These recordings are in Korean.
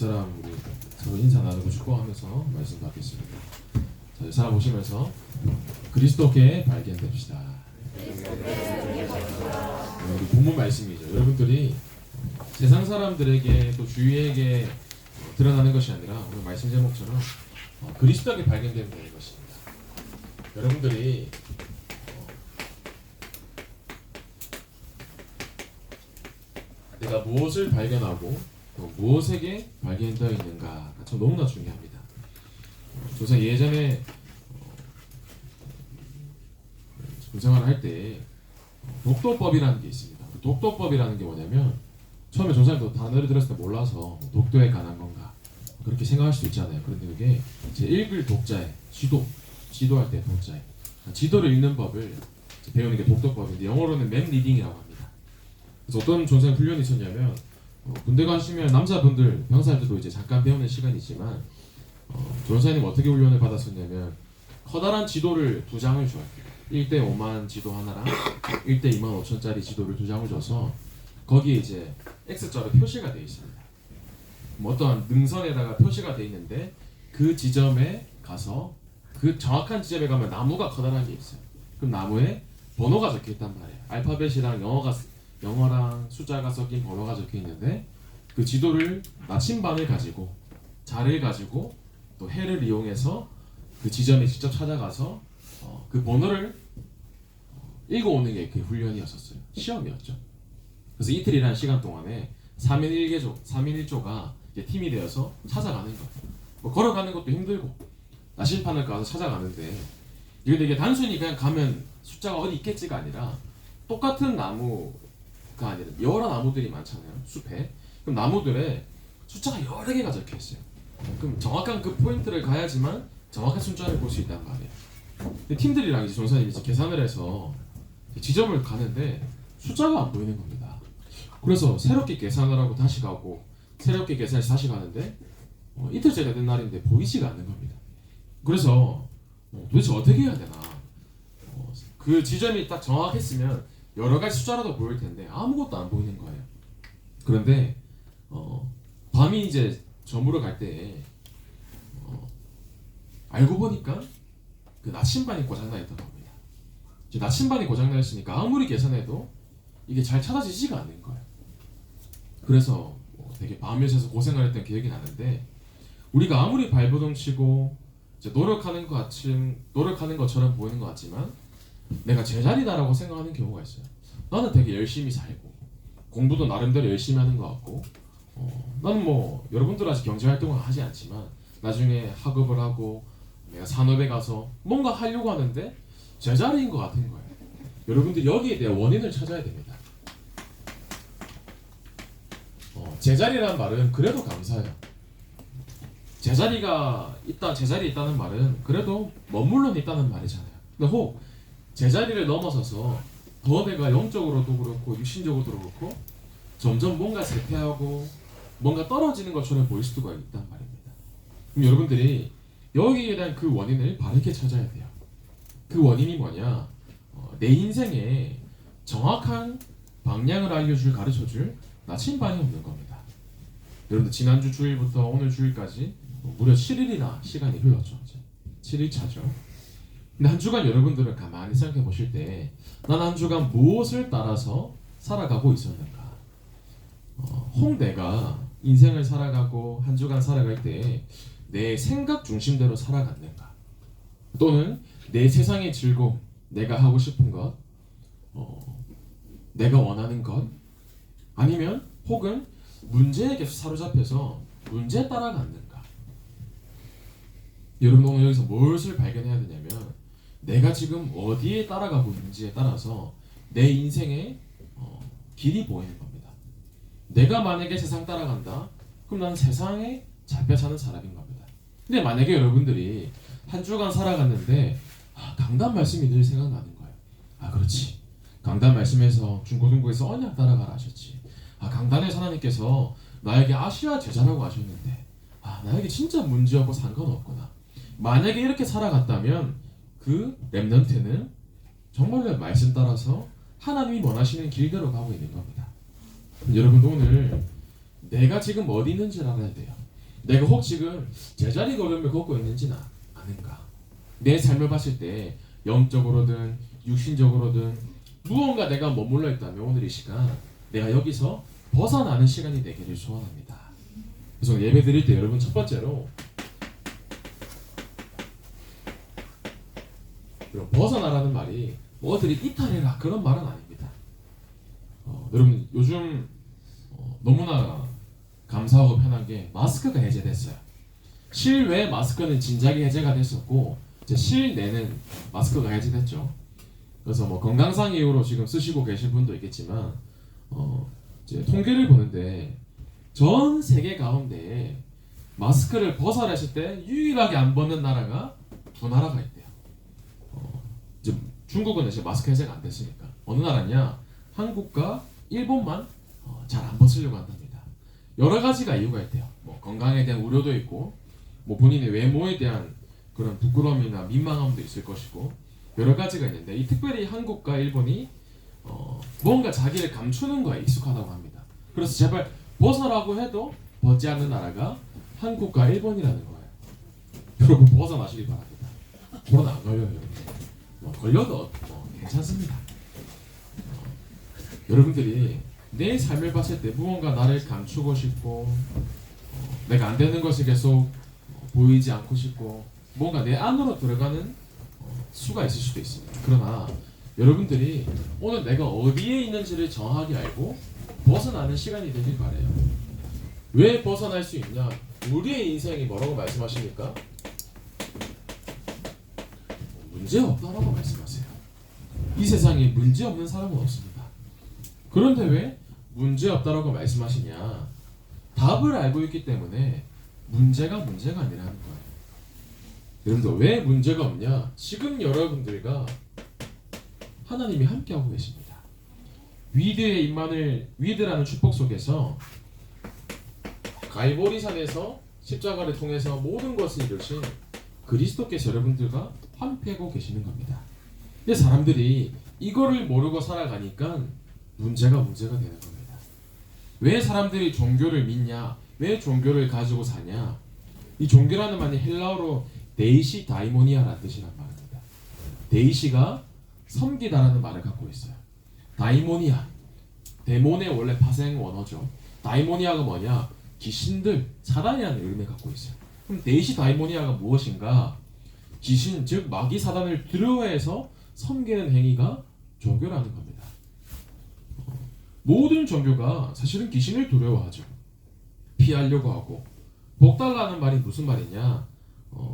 사람 우리 서로 인사 나누고 축복하면서 말씀 받겠습니다. 자, 살아보시면서 그리스도께 발견됩시다. 우리 본문 말씀이죠. 여러분들이 세상 사람들에게 또 주위에게 드러나는 것이 아니라 오늘 말씀 제목처럼 그리스도께 발견되는 것입니다. 여러분들이 내가 무엇을 발견하고 또 무엇에게 발견되어 있는가가 참 너무나 중요합니다. 조선 예전에 군생활을 할 때 독도법이라는 게 있습니다. 독도법이라는 게 뭐냐면 처음에 조선에도 단어를 들었을 때 몰라서 독도에 관한 건가 그렇게 생각할 수도 있잖아요. 그런데 그게 제 읽을 독자에 지도할 때 독자에 지도를 읽는 법을 배우는 게 독도법인데 영어로는 맵 리딩이라고 합니다. 그래서 어떤 조선 훈련이 있었냐면 군대 가시면 남자분들 병사들도 이제 잠깐 배우는 시간이지만 조선사님 어떻게 훈련을 받았었냐면 커다란 지도를 2장을 줘요. 1대 5만 지도 하나랑 1대 2만 5천짜리 지도를 2장을 줘서 거기에 이제 X자로 표시가 되어 있습니다. 어떠한 능선에다가 표시가 되어 있는데 그 지점에 가서 그 정확한 지점에 가면 나무가 커다란 게 있어요. 그럼 나무에 번호가 적혀 있단 말이에요. 알파벳이랑 영어랑 숫자가 섞인 번호가 적혀 있는데 그 지도를 나침반을 가지고 자를 가지고 또 해를 이용해서 그 지점에 직접 찾아가서 그 번호를 읽어오는 게 그 훈련이었었어요. 시험이었죠. 그래서 이틀이라는 시간 동안에 3인 1조가 팀이 되어서 찾아가는 거예요. 뭐 걸어가는 것도 힘들고 나침반을 가서 찾아가는데 이게 단순히 그냥 가면 숫자가 어디 있겠지가 아니라 똑같은 나무가 아니라 여러 나무들이 많잖아요. 숲에. 그럼 나무들에 숫자가 여러 개가 적혀 있어요. 그럼 정확한 그 포인트를 가야지만 정확한 숫자를 볼 수 있단 말이에요. 근데 팀들이랑 이제 전사님이 이제 계산을 해서 지점을 가는데 숫자가 안 보이는 겁니다. 그래서 새롭게 계산을 하고 다시 가고 새롭게 계산해서 다시 가는데 이틀째가 된 날인데 보이지가 않는 겁니다. 그래서 도대체 어떻게 해야 되나? 그 지점이 딱 정확했으면 여러 가지 숫자라도 보일 텐데 아무것도 안 보이는 거예요. 그런데 밤이 이제 저물어 갈 때 알고 보니까 그 나침반이 고장나 있던 겁니다. 이제 나침반이 고장나 있으니까 아무리 계산해도 이게 잘 찾아지지가 않는 거예요. 그래서 되게 밤에 새서 고생을 했던 기억이 나는데 우리가 아무리 발버둥 치고 이제 노력하는 것처럼 보이는 것 같지만 내가 제자리다라고 생각하는 경우가 있어요. 나는 되게 열심히 살고 공부도 나름대로 열심히 하는 것 같고 나는 뭐 여러분들 아직 경제활동을 하지 않지만 나중에 학업을 하고 내가 산업에 가서 뭔가 하려고 하는데 제자리인 것 같은 거예요. 여러분들 여기에 대한 원인을 찾아야 됩니다. 제자리라는 말은 그래도 감사해요. 제자리에 있다는 말은 그래도 머물러 있다는 말이잖아요. 근데 혹 제자리를 넘어서서 더 내가 영적으로도 그렇고 육신적으로도 그렇고 점점 뭔가 쇠퇴하고 뭔가 떨어지는 것처럼 보일 수가 있단 말입니다. 그럼 여러분들이 여기에 대한 그 원인을 바르게 찾아야 돼요. 그 원인이 뭐냐? 내 인생에 정확한 방향을 가르쳐줄 나침반이 없는 겁니다. 여러분들 지난주 주일부터 오늘 주일까지 무려 7일이나 시간이 흘렀죠. 7일차죠. 근데 한 주간 여러분들은 가만히 생각해 보실 때 난 한 주간 무엇을 따라서 살아가고 있었는가? 혹 내가 인생을 살아가고 한 주간 살아갈 때 내 생각 중심대로 살아갔는가? 또는 내 세상의 즐거움, 내가 하고 싶은 것, 내가 원하는 것, 아니면 혹은 문제에 계속 사로잡혀서 문제에 따라갔는가? 여러분 오늘 여기서 무엇을 발견해야 되냐면 내가 지금 어디에 따라가고 있는지에 따라서 내 인생의 길이 보이는 겁니다. 내가 만약에 세상 따라간다, 그럼 나는 세상에 잡혀 사는 사람인 겁니다. 근데 만약에 여러분들이 한 주간 살아갔는데 강단 말씀이 늘 생각나는 거예요. 그렇지. 강단 말씀에서 중고등부에서 언약 따라가라 하셨지. 강단의 하나님께서 나에게 아시아 제자라고 하셨는데 나에게 진짜 문제없고 상관없구나. 만약에 이렇게 살아갔다면 그 렘넌트는 정말로 말씀 따라서 하나님이 원하시는 길대로 가고 있는 겁니다. 여러분 오늘 내가 지금 어디 있는지를 알아야 돼요. 내가 혹 지금 제자리 걸음을 걷고 있는지는 아는가? 내 삶을 봤을 때 영적으로든 육신적으로든 무언가 내가 머물러 있다면 오늘 이 시간 내가 여기서 벗어나는 시간이 되기를 소원합니다. 그래서 예배 드릴 때 여러분 첫 번째로 벗어나라는 말이 뭐 어들이 이탈해라 그런 말은 아닙니다. 여러분 요즘 너무나 감사하고 편한 게 마스크가 해제됐어요. 실외 마스크는 진작에 해제가 됐었고 이제 실내는 마스크가 해제됐죠. 그래서 뭐 건강상 이유로 지금 쓰시고 계신 분도 있겠지만 이제 통계를 보는데 전 세계 가운데 마스크를 벗어냈을 때 유일하게 안 벗는 나라가 두 나라가 있대요. 이제 중국은 이제 마스크 해제가 안 됐으니까 어느 나라냐? 한국과 일본만 잘 안 벗으려고 한답니다. 여러 가지가 이유가 있대요. 뭐 건강에 대한 우려도 있고, 뭐 본인의 외모에 대한 그런 부끄러움이나 민망함도 있을 것이고 여러 가지가 있는데 이 특별히 한국과 일본이 뭔가 자기를 감추는 거에 익숙하다고 합니다. 그래서 제발 벗어라고 해도 벗지 않는 나라가 한국과 일본이라는 거예요. 여러분 벗어나시길 바랍니다. 코로나 안 걸려요. 걸려도 괜찮습니다. 여러분들이 내 삶을 봤을 때 무언가 나를 감추고 싶고 내가 안 되는 것이 계속 보이지 않고 싶고 뭔가 내 안으로 들어가는 수가 있을 수도 있습니다. 그러나 여러분들이 오늘 내가 어디에 있는지를 정확하게 알고 벗어나는 시간이 되길 바래요. 왜 벗어날 수 있냐? 우리의 인생이 뭐라고 말씀하십니까? 문제 없다라고 말씀하세요. 이 세상에 문제 없는 사람은 없습니다. 그런데 왜 문제 없다라고 말씀하시냐? 답을 알고 있기 때문에 문제가 아니라는 거예요. 여러분들 왜 문제가 없냐? 지금 여러분들과 하나님이 함께하고 계십니다. 위드라는 축복 속에서 갈보리산에서 십자가를 통해서 모든 것을 이루신 그리스도께서 여러분들과 함께하고 계시는 겁니다. 근데 사람들이 이거를 모르고 살아가니까 문제가 되는 겁니다. 왜 사람들이 종교를 믿냐? 왜 종교를 가지고 사냐? 이 종교라는 말이 헬라어로 데이시 다이모니아라는 뜻이란 말입니다. 데이시가 섬기다라는 말을 갖고 있어요. 다이모니아, 데몬의 원래 파생 원어죠. 다이모니아가 뭐냐? 귀신들, 사단이라는 의미를 갖고 있어요. 그럼 데이시 다이모니아가 무엇인가? 귀신, 즉 마귀 사단을 두려워해서 섬기는 행위가 종교라는 겁니다. 모든 종교가 사실은 귀신을 두려워하죠. 피하려고 하고. 복 달라는 말이 무슨 말이냐?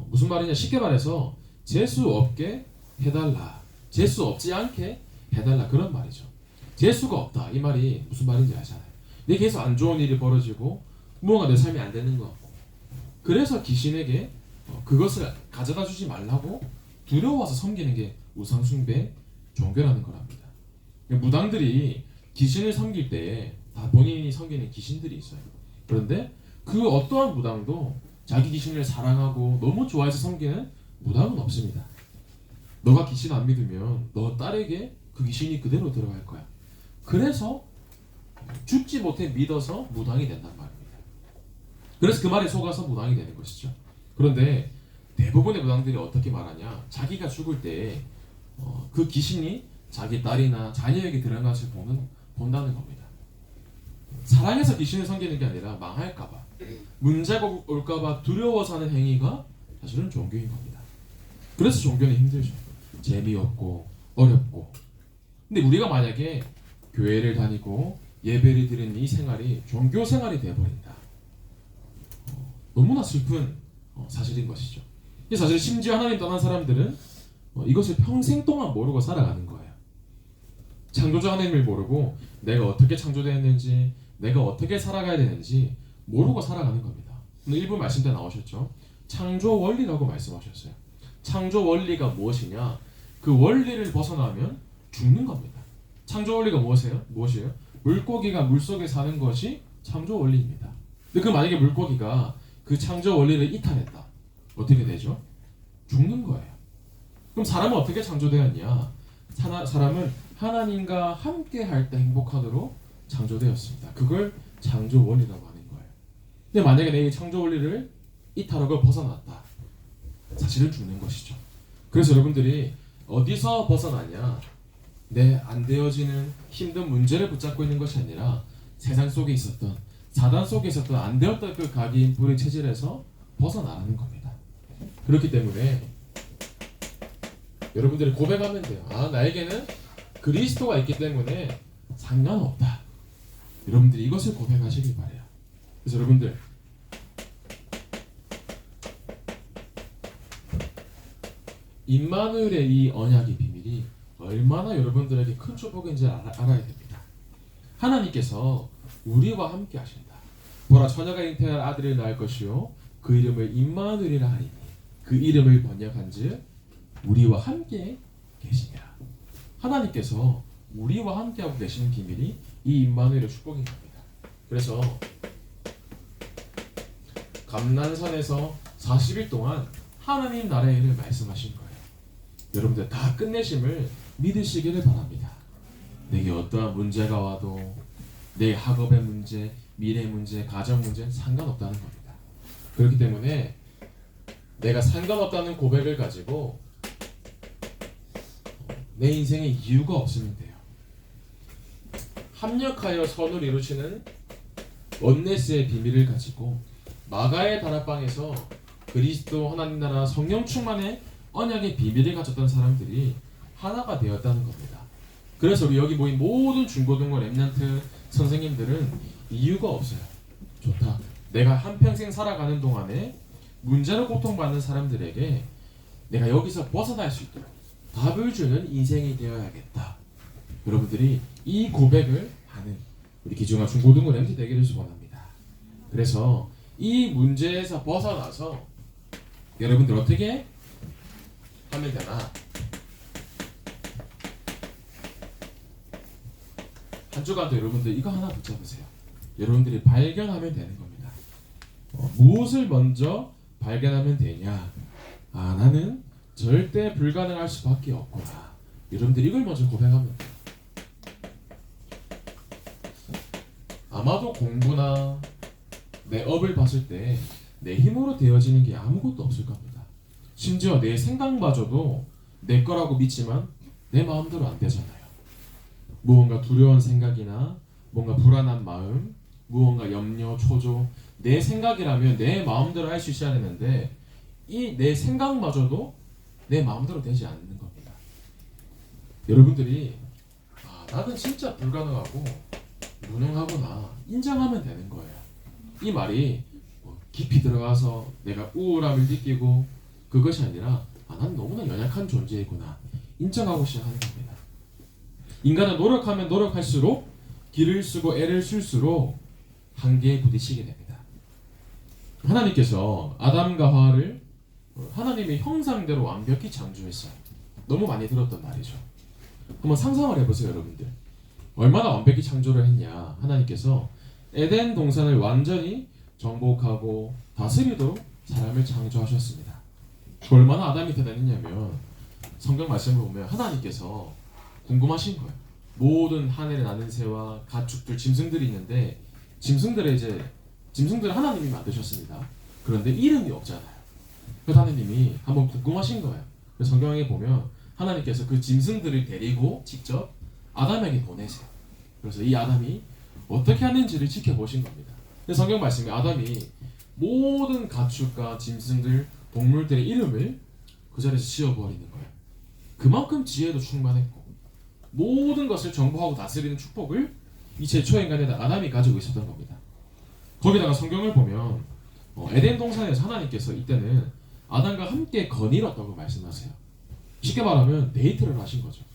무슨 말이냐? 쉽게 말해서 재수 없게 해달라. 재수 없지 않게 해달라. 그런 말이죠. 재수가 없다. 이 말이 무슨 말인지 아시잖아요. 내 계속 안 좋은 일이 벌어지고 무언가 내 삶이 안 되는 거. 그래서 귀신에게 그것을 가져다 주지 말라고 두려워서 섬기는 게 우상숭배 종교라는 거랍니다. 무당들이 귀신을 섬길 때 다 본인이 섬기는 귀신들이 있어요. 그런데 그 어떠한 무당도 자기 귀신을 사랑하고 너무 좋아해서 섬기는 무당은 없습니다. 너가 귀신 안 믿으면 너 딸에게 그 귀신이 그대로 들어갈 거야. 그래서 죽지 못해 믿어서 무당이 된단 말입니다. 그래서 그 말에 속아서 무당이 되는 것이죠. 그런데 대부분의 무당들이 어떻게 말하냐? 자기가 죽을 때 그 귀신이 자기 딸이나 자녀에게 들어간 것을 본다는 겁니다. 사랑해서 귀신을 섬기는 게 아니라 망할까봐, 문제가 올까봐 두려워서 하는 행위가 사실은 종교인 겁니다. 그래서 종교는 힘들죠. 재미없고 어렵고. 근데 우리가 만약에 교회를 다니고 예배를 드리는 이 생활이 종교 생활이 되어버린다. 너무나 슬픈 사실인 것이죠. 사실 심지어 하나님 떠난 사람들은 이것을 평생 동안 모르고 살아가는 거예요. 창조주 하나님을 모르고 내가 어떻게 창조되었는지, 내가 어떻게 살아가야 되는지 모르고 살아가는 겁니다. 오늘 1부 말씀 때 나오셨죠? 창조 원리라고 말씀하셨어요. 창조 원리가 무엇이냐? 그 원리를 벗어나면 죽는 겁니다. 창조 원리가 무엇이에요? 물고기가 물속에 사는 것이 창조 원리입니다. 근데 그 만약에 물고기가 그 창조 원리를 이탈했다. 어떻게 되죠? 죽는 거예요. 그럼 사람은 어떻게 창조되었냐? 사람은 하나님과 함께 할 때 행복하도록 창조되었습니다. 그걸 창조 원리라고 하는 거예요. 근데 만약에 내 창조 원리를 이탈하고 벗어났다. 사실은 죽는 것이죠. 그래서 여러분들이 어디서 벗어나냐? 내 안 되어지는 힘든 문제를 붙잡고 있는 것이 아니라 세상 속에 있었던 사단 속에 있었던 안 되었던 그 각인 불의 체질에서 벗어나라는 겁니다. 그렇기 때문에 여러분들이 고백하면 돼요. 나에게는 그리스도가 있기 때문에 상관없다. 여러분들이 이것을 고백하시길 바래요. 그래서 여러분들 임마누엘의 이 언약의 비밀이 얼마나 여러분들에게 큰 축복인지 알아야 됩니다. 하나님께서 우리와 함께 하신다. 보라, 처녀가 잉태할 아들을 낳을 것이요 그 이름을 임마누엘이라 하리니 그 이름을 번역한즉 우리와 함께 계시니라. 하나님께서 우리와 함께하고 계시는 비밀이 이 임마누엘의 축복인 겁니다. 그래서 감난산에서 40일 동안 하나님 나라의 일을 말씀하신 거예요. 여러분들 다 끝내심을 믿으시기를 바랍니다. 내게 어떠한 문제가 와도 내 학업의 문제, 미래 문제, 가정 문제는 상관없다는 겁니다. 그렇기 때문에 내가 상관없다는 고백을 가지고 내 인생에 이유가 없으면 돼요. 합력하여 선을 이루시는 원네스의 비밀을 가지고 마가의 다락방에서 그리스도 하나님 나라 성령 충만의 언약의 비밀을 가졌던 사람들이 하나가 되었다는 겁니다. 그래서 우리 여기 모인 모든 중고등부 랩런트 선생님들은 이유가 없어요. 좋다. 내가 한평생 살아가는 동안에 문제로 고통받는 사람들에게 내가 여기서 벗어날 수 있도록 답을 주는 인생이 되어야겠다. 여러분들이 이 고백을 하는 우리 기중아 중고등부 랩런트 되기를 소원합니다. 그래서 이 문제에서 벗어나서 여러분들 어떻게 하면 되나? 한 주간도 여러분들 이거 하나 붙잡으세요. 여러분들이 발견하면 되는 겁니다. 무엇을 먼저 발견하면 되냐? 나는 절대 불가능할 수밖에 없구나. 여러분들이 이걸 먼저 고백하면 돼요. 아마도 공부나 내 업을 봤을 때 내 힘으로 되어지는 게 아무것도 없을 겁니다. 심지어 내 생각마저도 내 거라고 믿지만 내 마음대로 안 되잖아요. 무언가 두려운 생각이나 뭔가 불안한 마음, 무언가 염려, 초조, 내 생각이라면 내 마음대로 할 수 있어야 되는데 이 내 생각마저도 내 마음대로 되지 않는 겁니다. 여러분들이 나는 진짜 불가능하고 무능하구나 인정하면 되는 거예요. 이 말이 깊이 들어가서 내가 우울함을 느끼고 그것이 아니라 난 너무나 연약한 존재이구나 인정하고 시작하는 겁니다. 인간은 노력하면 노력할수록 길을 쓰고 애를 쓸수록 한계에 부딪히게 됩니다. 하나님께서 아담과 하와를 하나님의 형상대로 완벽히 창조했어요. 너무 많이 들었던 말이죠. 한번 상상을 해보세요, 여러분들. 얼마나 완벽히 창조를 했냐. 하나님께서 에덴 동산을 완전히 정복하고 다스리도록 사람을 창조하셨습니다. 얼마나 아담이 대단했냐면 성경 말씀을 보면 하나님께서 궁금하신 거예요. 모든 하늘에 나는 새와 가축들, 짐승들이 있는데 짐승들을 하나님이 만드셨습니다. 그런데 이름이 없잖아요. 그래서 하나님이 한번 궁금하신 거예요. 그래서 성경에 보면 하나님께서 그 짐승들을 데리고 직접 아담에게 보내세요. 그래서 이 아담이 어떻게 하는지를 지켜보신 겁니다. 성경 말씀에 아담이 모든 가축과 짐승들, 동물들의 이름을 그 자리에서 지어버리는 거예요. 그만큼 지혜도 충만했고 모든 것을 정복하고 다스리는 축복을 이 최초 인간의 아담이 가지고 있었던 겁니다. 거기다가 성경을 보면 에덴 동산에서 하나님께서 이때는 아담과 함께 거닐었다고 말씀하세요. 쉽게 말하면 데이트를 하신 거죠.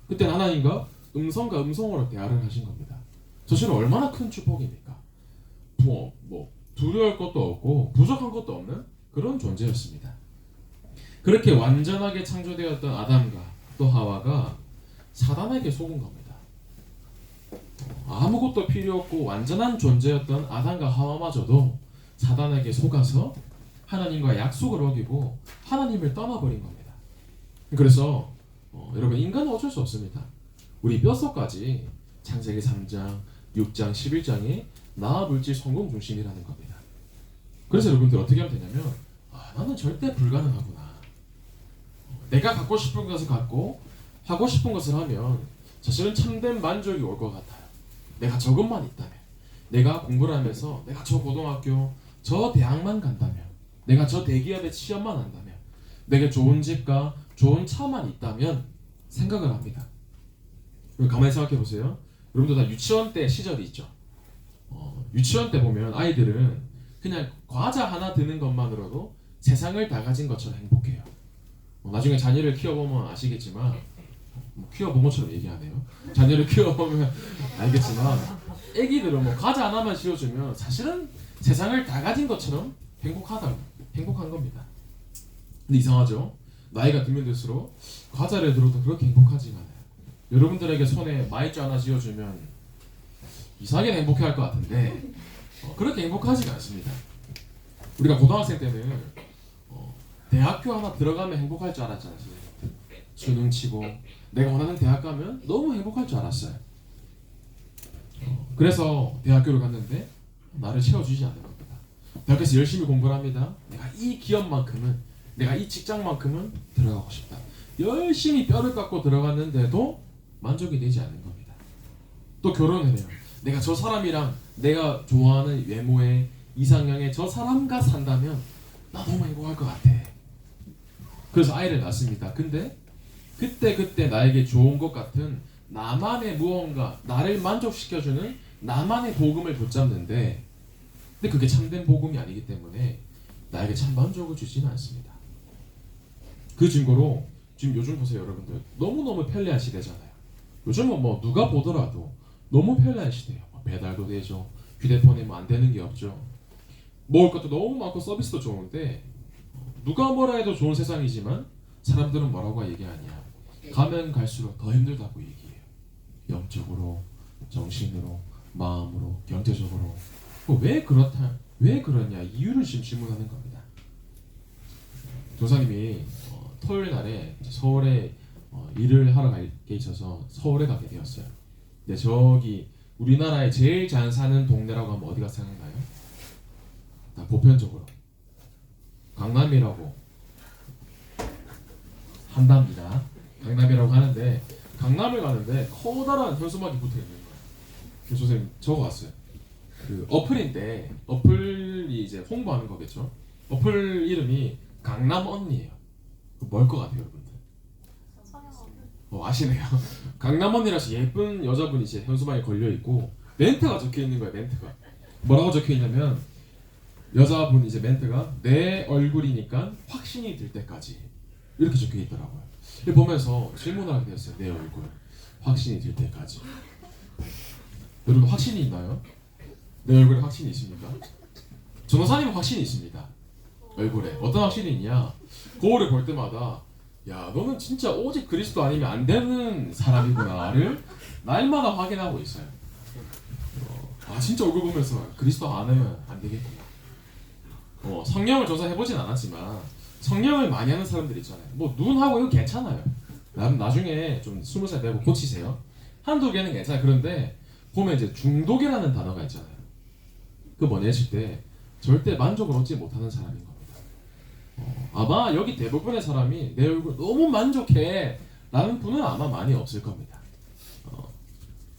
그때는 하나님과 음성과 음성으로 대화를 하신 겁니다. 사실은 얼마나 큰 축복입니까? 두려울 것도 없고 부족한 것도 없는 그런 존재였습니다. 그렇게 완전하게 창조되었던 아담과 또 하와가 사단에게 속은 겁니다. 아무것도 필요 없고 완전한 존재였던 아담과 하와마저도 사단에게 속아서 하나님과 약속을 어기고 하나님을 떠나버린 겁니다. 그래서 여러분 인간은 어쩔 수 없습니다. 우리 뼛속까지 창세기 3장, 6장, 11장에 나와 물질 성공 중심이라는 겁니다. 그래서 여러분들 어떻게 하면 되냐면 나는 절대 불가능하구나. 내가 갖고 싶은 것을 갖고 하고 싶은 것을 하면 사실은 참된 만족이 올 것 같아요. 내가 저것만 있다면, 내가 공부를 하면서 내가 저 고등학교, 저 대학만 간다면, 내가 저 대기업에 취업만 한다면, 내가 좋은 집과 좋은 차만 있다면 생각을 합니다. 가만히 생각해 보세요. 여러분들 다 유치원 때 시절이 있죠. 유치원 때 보면 아이들은 그냥 과자 하나 드는 것만으로도 세상을 다 가진 것처럼 행복해요. 나중에 자녀를 키워보면 아시겠지만, 키워본 것처럼 얘기하네요. 자녀를 키워보면 알겠지만, 애기들은 뭐 과자 하나만 씌워주면 사실은 세상을 다 가진 것처럼 행복한 겁니다. 근데 이상하죠? 나이가 들면 들수록 과자를 들어도 그렇게 행복하지가 않아요. 여러분들에게 손에 마이쮸 하나 쥐어주면 이상하게 행복해할 것 같은데 그렇게 행복하지가 않습니다. 우리가 고등학생 때는 대학교 하나 들어가면 행복할 줄 알았잖아요. 수능 치고 내가 원하는 대학 가면 너무 행복할 줄 알았어요. 그래서 대학교를 갔는데 나를 채워주지 않는 겁니다. 대학교에서 열심히 공부를 합니다. 내가 이 기업만큼은, 내가 이 직장만큼은 들어가고 싶다. 열심히 뼈를 깎고 들어갔는데도 만족이 되지 않는 겁니다. 또 결혼을 해요. 내가 저 사람이랑 내가 좋아하는 외모의 이상형의 저 사람과 산다면 나 너무 행복할 것 같아. 그래서 아이를 낳습니다. 근데 그때 나에게 좋은 것 같은 나만의 무언가, 나를 만족시켜주는 나만의 복음을 붙잡는데, 근데 그게 참된 복음이 아니기 때문에 나에게 참 만족을 주지는 않습니다. 그 증거로 지금 요즘 보세요, 여러분들. 너무너무 편리한 시대잖아요. 요즘은 뭐 누가 보더라도 너무 편리한 시대예요. 배달도 되죠. 휴대폰에 뭐 안 되는 게 없죠. 먹을 것도 너무 많고 서비스도 좋은데 누가 뭐라 해도 좋은 세상이지만 사람들은 뭐라고 얘기하냐. 가면 갈수록 더 힘들다고 얘기해요. 영적으로, 정신으로, 마음으로, 경제적으로. 왜 그러냐 이유를 지금 질문하는 겁니다. 조사님이 토요일 날에 서울에 일을 하러 갈 게 있어서 서울에 가게 되었어요. 근데 저기 우리나라에 제일 잘 사는 동네라고 하면 어디가 생각나요? 보편적으로 강남이라고 한답니다. 강남이라고 하는데, 강남을 가는데 커다란 현수막이 붙어 있는 거예요. 그래서 선생님 적어왔어요. 그 어플인데, 어플이 이제 홍보하는 거겠죠. 어플 이름이 강남 언니예요. 뭘 것 같아요, 여러분들? 아시네요. 강남 언니라서 예쁜 여자분이 이제 현수막에 걸려 있고 멘트가 적혀 있는 거예요. 멘트가 뭐라고 적혀 있냐면, 여자분 이제 멘트가 내 얼굴이니까 확신이 들 때까지 이렇게 적혀 있더라고요. 보면서 질문을 하게 되었어요. 내 얼굴 확신이 들 때까지. 여러분 확신이 있나요? 내 얼굴에 확신이 있습니까? 전도사님은 확신이 있습니다. 얼굴에 어떤 확신이 있냐? 거울을 볼 때마다 야 너는 진짜 오직 그리스도 아니면 안 되는 사람이구나를 날마다 확인하고 있어요. 진짜 얼굴 보면서 그리스도 안 하면 안 되겠구나. 성령을 조사해보진 않았지만 성령을 많이 하는 사람들 있잖아요. 뭐 눈하고 이거 괜찮아요. 나중에 좀 20살 되고 고치세요. 한두 개는 괜찮아요. 그런데 보면 이제 중독이라는 단어가 있잖아요. 그 뭐냐 했을 때 절대 만족을 얻지 못하는 사람인 겁니다. 아마 여기 대부분의 사람이 내 얼굴 너무 만족해 라는 분은 아마 많이 없을 겁니다.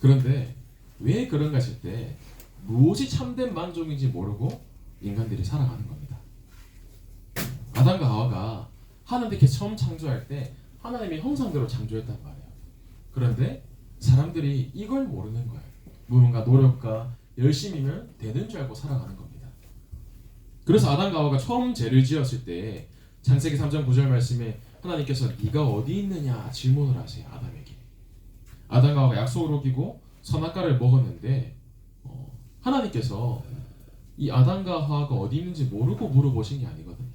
그런데 왜 그런가 했을 때 무엇이 참된 만족인지 모르고 인간들이 살아가는 겁니다. 아담과 하와가 하나님께 처음 창조할 때 하나님의 형상대로 창조했단 말이에요. 그런데 사람들이 이걸 모르는 거예요. 무언가 노력과 열심이면 되는 줄 알고 살아가는 겁니다. 그래서 아담과 하와가 처음 죄를 지었을 때 창세기 3장 9절 말씀에 하나님께서 네가 어디 있느냐 질문을 하세요. 아담에게. 아담과 하와가 약속을 어기고 선악과를 먹었는데 하나님께서 이 아담과 하와가 어디 있는지 모르고 물어보신 게 아니거든요.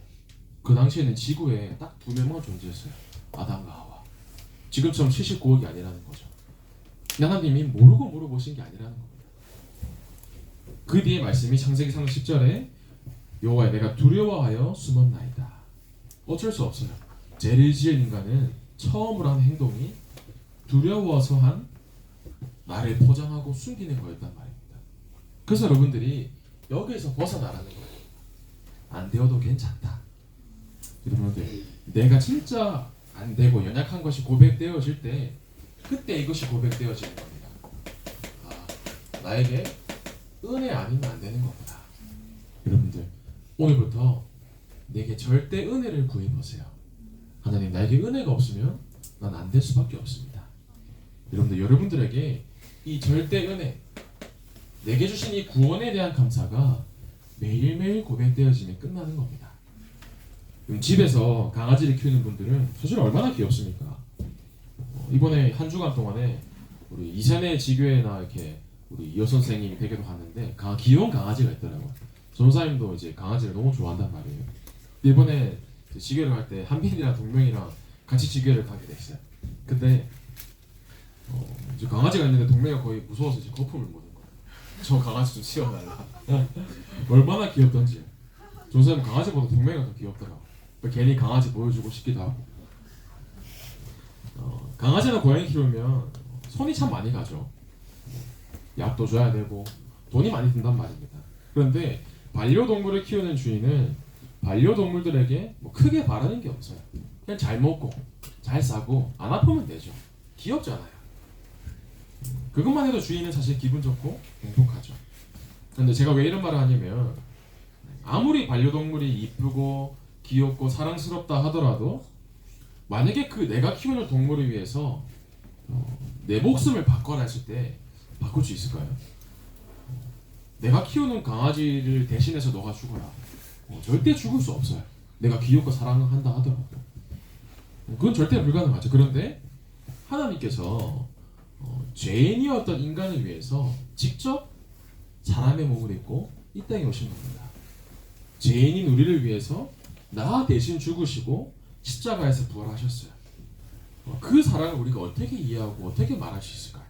그 당시에는 지구에 딱 두 명만 존재했어요. 아담과 하와. 지금처럼 79억이 아니라는 거죠. 하나님이 모르고 물어보신 게 아니라는 겁니다. 그 뒤에 말씀이 창세기 3장 10절에 여호와여 내가 두려워하여 숨었나이다. 어쩔 수 없어요. 죄를 지은 인간은 처음으로 한 행동이 두려워서 한 나를 포장하고 숨기는 거였단 말입니다. 그래서 여러분들이 여기에서 벗어나라는 거예요. 안 되어도 괜찮다. 여러분들, 내가 진짜 안 되고 연약한 것이 고백되어질 때 그때 이것이 고백되어지는 겁니다. 아, 나에게 은혜 아니면 안 되는 거구나. 여러분들, 오늘부터 내게 절대 은혜를 구해보세요. 하나님, 나에게 은혜가 없으면 난 안 될 수밖에 없습니다. 여러분들, 여러분들에게 이 절대 은혜, 내게 주신 이 구원에 대한 감사가 매일매일 고백되어지면 끝나는 겁니다. 집에서 강아지를 키우는 분들은 사실 얼마나 귀엽습니까? 이번에 한 주간 동안에 우리 이산의 지교회나 이렇게 우리 이호 선생님이 댁에도 갔는데 귀여운 강아지가 있더라고요. 전사님도 이제 강아지를 너무 좋아한단 말이에요. 이번에 지교회를 갈 때 한빈이랑 동명이랑 같이 지교회를 가게 됐어요. 근데 이제 강아지가 있는데 동명이가 거의 무서워서 이제 거품을 무는 거예요. 저 강아지 좀 치워달라. 얼마나 귀엽던지. 전사님 강아지보다 동명이가 더 귀엽더라고요. 괜히 강아지 보여주고 싶기도 하고. 강아지나 고양이 키우면 손이 참 많이 가죠. 약도 줘야 되고 돈이 많이 든단 말입니다. 그런데 반려동물을 키우는 주인은 반려동물들에게 뭐 크게 바라는 게 없어요. 그냥 잘 먹고 잘 싸고 안 아프면 되죠. 귀엽잖아요. 그것만 해도 주인은 사실 기분 좋고 행복하죠. 근데 제가 왜 이런 말을 하냐면, 아무리 반려동물이 이쁘고 귀엽고 사랑스럽다 하더라도 만약에 그 내가 키우는 동물을 위해서 내 목숨을 바꿔라 했을 때 바꿀 수 있을까요? 내가 키우는 강아지를 대신해서 너가 죽어라. 절대 죽을 수 없어요. 내가 귀엽고 사랑한다 하더라도. 그건 절대 불가능하죠. 그런데 하나님께서 죄인이었던 인간을 위해서 직접 사람의 몸을 입고 이 땅에 오신 겁니다. 죄인인 우리를 위해서 나 대신 죽으시고 십자가에서 부활하셨어요. 그 사랑을 우리가 어떻게 이해하고 어떻게 말할 수 있을까요?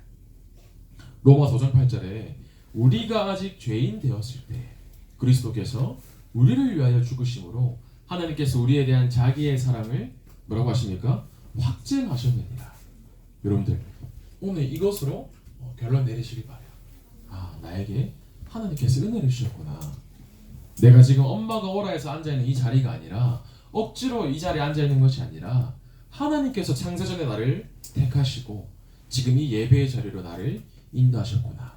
로마서 5장 8절에 우리가 아직 죄인 되었을 때 그리스도께서 우리를 위하여 죽으심으로 하나님께서 우리에 대한 자기의 사랑을 뭐라고 하십니까? 확증하셨느니라. 여러분들, 오늘 이것으로 결론 내리시길 바래요. 아, 나에게 하나님께서 은혜를 주셨구나. 내가 지금 엄마가 오라 해서 앉아있는 이 자리가 아니라, 억지로 이 자리에 앉아있는 것이 아니라 하나님께서 창세전에 나를 택하시고 지금 이 예배의 자리로 나를 인도하셨구나.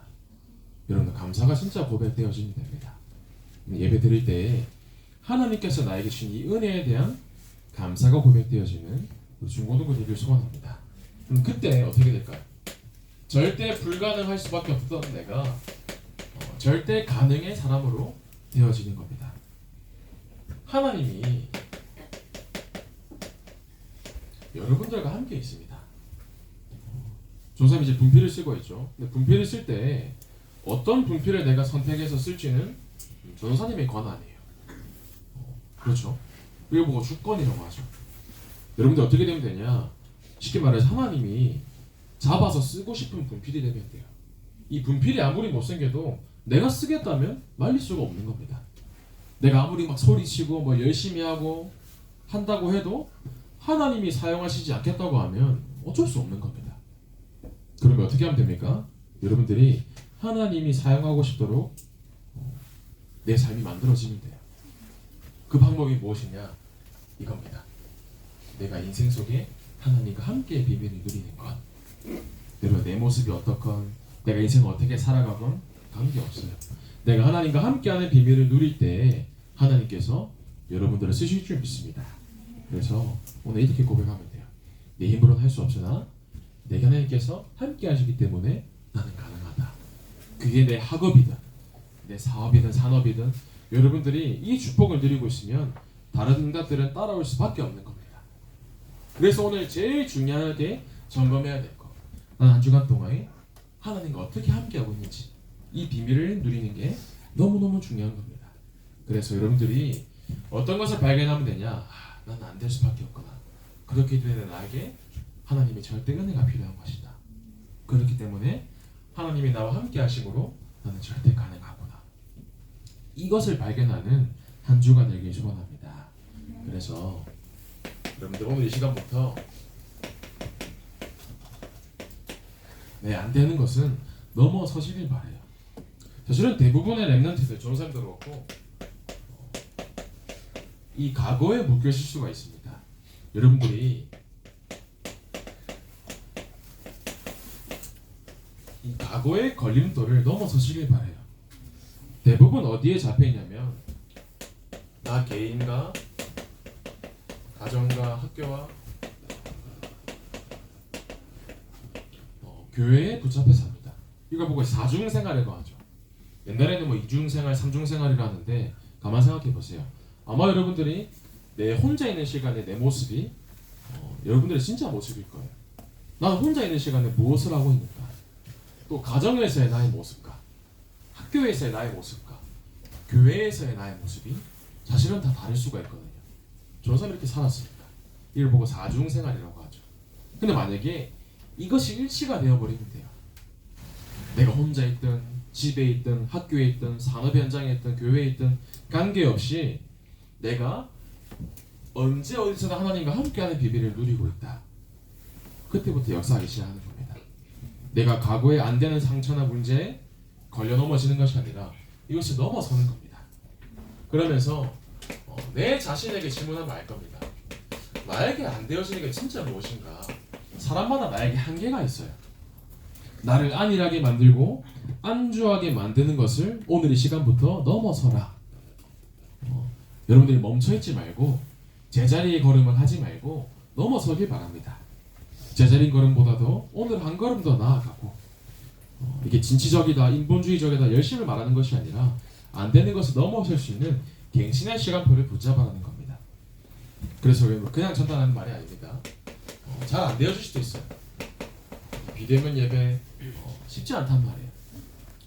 여러분, 감사가 진짜 고백되어지면 됩니다. 예배 드릴 때 하나님께서 나에게 주신 이 은혜에 대한 감사가 고백되어지는 우리 중고등부 되기를 소원합니다. 그럼 그때 어떻게 될까요? 절대 불가능할 수밖에 없던 내가 절대 가능의 사람으로 되어지는 겁니다. 하나님이 여러분들과 함께 있습니다. 조삼이 이제 분필을 쓰고 있죠. 근데 분필을 쓸 때 어떤 분필을 내가 선택해서 쓸지는 전도사님의 권한이에요. 그렇죠? 이거 보고 주권이라고 하죠. 여러분들 어떻게 되면 되냐? 쉽게 말해서 하나님이 잡아서 쓰고 싶은 분필이 되면 돼요. 이 분필이 아무리 못생겨도 내가 쓰겠다면 말릴 수가 없는 겁니다. 내가 아무리 막 소리치고 뭐 열심히 하고 한다고 해도 하나님이 사용하시지 않겠다고 하면 어쩔 수 없는 겁니다. 그러면 어떻게 하면 됩니까? 여러분들이 하나님이 사용하고 싶도록 내 삶이 만들어지면 돼요. 그 방법이 무엇이냐? 이겁니다. 내가 인생 속에 하나님과 함께 비밀을 누리는 것. 여러분, 내 모습이 어떻건 내가 인생을 어떻게 살아가건 관계없어요. 내가 하나님과 함께하는 비밀을 누릴 때 하나님께서 여러분들을 쓰실 줄 믿습니다. 그래서 오늘 이렇게 고백하면 돼요. 내 힘으로는 할 수 없으나 내가 하나님께서 함께 하시기 때문에 나는 가능하다. 그게 내 학업이든 내 사업이든 산업이든 여러분들이 이 축복을 누리고 있으면 다른 응답들은 따라올 수밖에 없는 겁니다. 그래서 오늘 제일 중요하게 점검해야 될 것, 난 한 주간 동안에 하나님과 어떻게 함께하고 있는지 이 비밀을 누리는 게 너무너무 중요한 겁니다. 그래서 여러분들이 어떤 것을 발견하면 되냐? 나는 안 될 수밖에 없구나. 그렇기 때문에 나에게 하나님의 절대 은혜가 필요한 것이다. 그렇기 때문에 하나님이 나와 함께 하심으로 나는 절대 가능하구나. 이것을 발견하는 한 주가 되길 소원합니다. 그래서 여러분들 오늘 이 시간부터 안 되는 것은 넘어서시길 바래요. 사실은 대부분의 랩런트들, 전사님도 그렇고 이 과거에 묶여 있을 수가 있습니다. 여러분들이 이 과거의 걸림돌을 넘어서시길 바래요. 대부분 어디에 잡혀 있냐면 나 개인과 가정과 학교와 교회에 붙잡혀 삽니다. 이걸 보고 사중생활이라고 하죠. 옛날에는 뭐 이중생활, 삼중생활이라 하는데 가만 생각해 보세요. 아마 여러분들이 내 혼자 있는 시간에 내 모습이 여러분들의 진짜 모습일 거예요. 나는 혼자 있는 시간에 무엇을 하고 있는가? 또 가정에서의 나의 모습과 학교에서의 나의 모습과 교회에서의 나의 모습이 사실은 다 다를 수가 있거든요. 저는 이렇게 살았습니다. 이걸 보고 사중생활이라고 하죠. 근데 만약에 이것이 일치가 되어버리면 돼요. 내가 혼자 있든 집에 있든 학교에 있든 산업 현장에 있든 교회에 있든 관계없이 내가 언제 어디서나 하나님과 함께하는 비밀을 누리고 있다. 그때부터 역사하기 시작하는 겁니다. 내가 과거에 안 되는 상처나 문제에 걸려 넘어지는 것이 아니라 이것이 넘어서는 겁니다. 그러면서 내 자신에게 질문하면 알 겁니다. 나에게 안 되어지는 게 진짜 무엇인가? 사람마다 나에게 한계가 있어요. 나를 안일하게 만들고 안주하게 만드는 것을 오늘 이 시간부터 넘어서라. 여러분들이 멈춰있지 말고 제자리의 걸음을 하지 말고 넘어서길 바랍니다. 제자리 걸음보다도 오늘 한 걸음 더 나아가고 이게 진취적이다, 인본주의적이다 열심히 말하는 것이 아니라 안 되는 것을 넘어설 수 있는 갱신의 시간표를 붙잡아라는 겁니다. 그래서 그냥 전달하는 말이 아닙니다. 잘 안 되어질 수도 있어요. 비대면 예배 쉽지 않단 말이에요.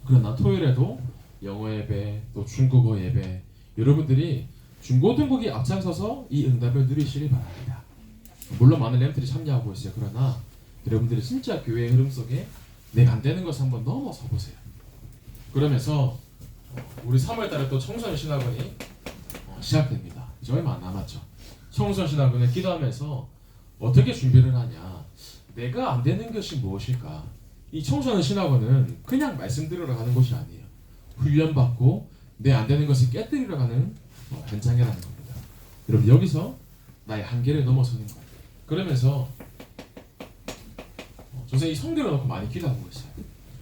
그러나 토요일에도 영어 예배, 또 중국어 예배, 여러분들이 중고등국이 앞장서서 이 응답을 누리시길 바랍니다. 물론 많은 램들이 참여하고 있어요. 그러나 여러분들이 진짜 교회의 흐름 속에 내가 안 되는 것을 한번 넘어서 보세요. 그러면서 우리 3월달에 또 청소년 신학원이 시작됩니다. 이제 얼마 안 남았죠. 청소년 신학원을 기도하면서 어떻게 준비를 하냐, 내가 안 되는 것이 무엇일까. 이 청소년 신학원은 그냥 말씀 들으러 가는 곳이 아니에요. 훈련받고 내 안 되는 것을 깨뜨리러 가는 현장이라는 겁니다. 여러분 여기서 나의 한계를 넘어서는 거예요. 그러면서 저는 이 선교를 놓고 많이 기도하고 있어요.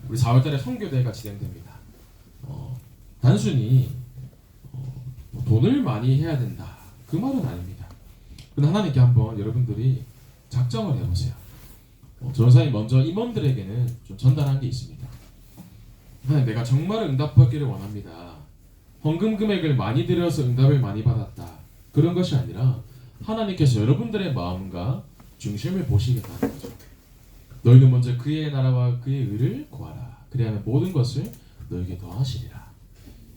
우리 4월달에 선교대회가 진행됩니다. 단순히 돈을 많이 해야 된다 그 말은 아닙니다. 그런데 하나님께 한번 여러분들이 작정을 해보세요. 전사님 먼저 임원들에게는 좀 전달한 게 있습니다. 하나님, 내가 정말 응답받기를 원합니다. 헌금 금액을 많이 들여서 응답을 많이 받았다 그런 것이 아니라 하나님께서 여러분들의 마음과 중심을 보시겠다는 거죠. 너희는 먼저 그의 나라와 그의 의를 구하라. 그리하면 모든 것을 너에게 더하시리라.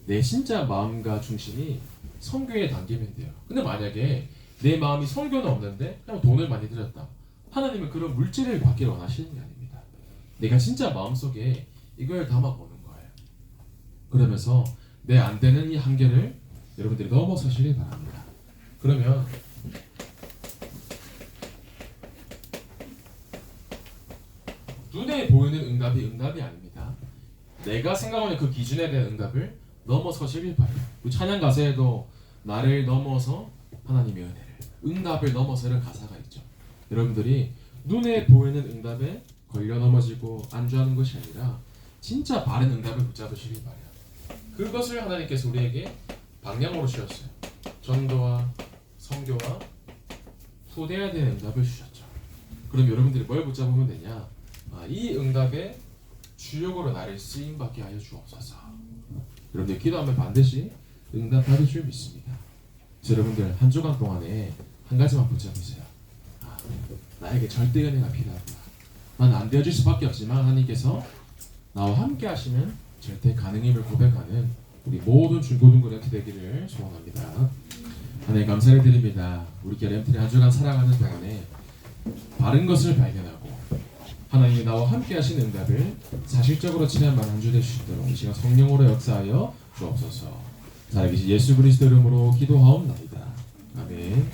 내 진짜 마음과 중심이 선교에 담기면 돼요. 근데 만약에 내 마음이 선교는 없는데 그냥 돈을 많이 들였다. 하나님은 그런 물질을 받기를 원하시는 게 아닙니다. 내가 진짜 마음속에 이걸 담아보는 거예요. 그러면서 내 안 되는 이 한계를 여러분들이 넘어서시길 바랍니다. 그러면 눈에 보이는 응답이 아닙니다. 내가 생각하는 그 기준에 대한 응답을 넘어서시길 바래요. 우리 찬양 가사에도 나를 넘어서 하나님의 은혜를, 응답을 넘어서 이런 가사가 있죠. 여러분들이 눈에 보이는 응답에 걸려 넘어지고 안주하는 것이 아니라 진짜 바른 응답을 붙잡으시길 바래요. 그것을 하나님께서 우리에게 방향으로 주셨어요. 전도와 선교와 후대해야 되는 응답을 주셨죠. 그럼 여러분들이 뭘 붙잡으면 되냐? 이 응답의 주역으로 나를 쓰임받게 하여 주옵소서. 여러분들 기도하면 반드시 응답받을 줄 믿습니다. 여러분들 한 주간 동안에 한 가지만 붙잡으세요. 나에게 절대 은혜가 필요하구나. 난 안 되어질 수밖에 없지만 하나님께서 나와 함께 하시면 절대 가능임을 고백하는 우리 모든 중고등부 램트 되기를 소원합니다. 하나님 감사를 드립니다. 우리 교회 램트리 한 주간 살아가는 동안에 바른 것을 발견하고 하나님이 나와 함께 하신 응답을 사실적으로 체험하는 한 주 될 수 있도록 이 시간 성령으로 역사하여 주옵소서. 살아계신 예수 그리스도 이름으로 기도하옵나이다. 아멘.